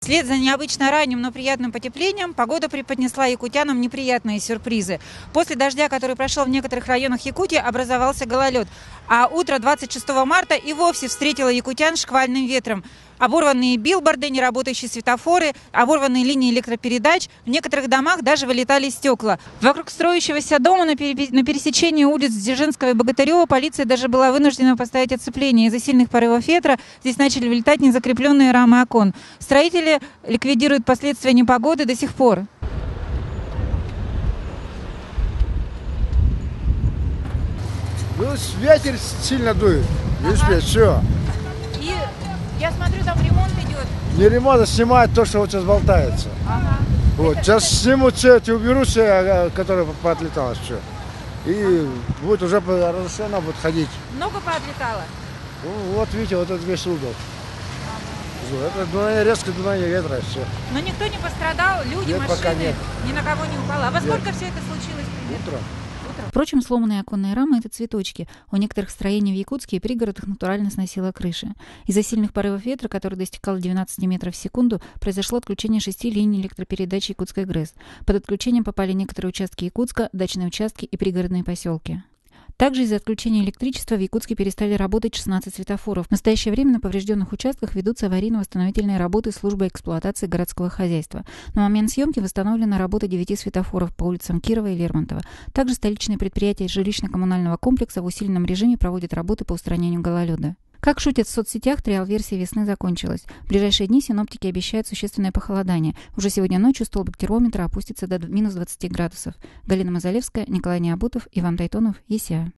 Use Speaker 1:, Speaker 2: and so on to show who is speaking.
Speaker 1: Вслед за необычно ранним, но приятным потеплением погода преподнесла якутянам неприятные сюрпризы. После дождя, который прошел в некоторых районах Якутии, образовался гололед. А утро 26 марта и вовсе встретило якутян шквальным ветром. Оборванные билборды, неработающие светофоры, оборванные линии электропередач. В некоторых домах даже вылетали стекла. Вокруг строящегося дома на пересечении улиц Дзержинского и Богатырева полиция даже была вынуждена поставить оцепление. Из-за сильных порывов ветра здесь начали вылетать незакрепленные рамы окон. Строители ликвидируют последствия непогоды до сих пор.
Speaker 2: Ну, ветер сильно дует. Видишь, все.
Speaker 1: И я смотрю, там ремонт идет.
Speaker 2: Не ремонт, а снимают то, что вот сейчас болтается.
Speaker 1: Ага.
Speaker 2: Вот, сейчас снимут все эти, уберут все, которые поотлеталось все. И будет уже разрешено будет ходить.
Speaker 1: Много поотлетало?
Speaker 2: Ну, вот видите, вот этот весь угол. Это дуновение, резкое дуновение ветра, все.
Speaker 1: Но никто не пострадал, люди,
Speaker 2: нет,
Speaker 1: машины,
Speaker 2: пока нет.
Speaker 1: Ни на кого не упало. А во
Speaker 2: Нет.
Speaker 1: сколько все это случилось примерно?
Speaker 2: Утро.
Speaker 1: Впрочем, сломанные оконные рамы – это цветочки. У некоторых строений в Якутске и пригородах натурально сносило крыши. Из-за сильных порывов ветра, который достигал 12 метров в секунду, произошло отключение 6 линий электропередач Якутской ГРЭС. Под отключением попали некоторые участки Якутска, дачные участки и пригородные поселки. Также из-за отключения электричества в Якутске перестали работать 16 светофоров. В настоящее время на поврежденных участках ведутся аварийно-восстановительные работы службы эксплуатации городского хозяйства. На момент съемки восстановлена работа 9 светофоров по улицам Кирова и Лермонтова. Также столичные предприятия жилищно-коммунального комплекса в усиленном режиме проводят работы по устранению гололеда. Как шутят в соцсетях, триал-версия весны закончилась. В ближайшие дни синоптики обещают существенное похолодание. Уже сегодня ночью столбик термометра опустится до минус 20 градусов. Галина Мазалевская, Николай Необутов, Иван Тайтонов, ЕСЯ.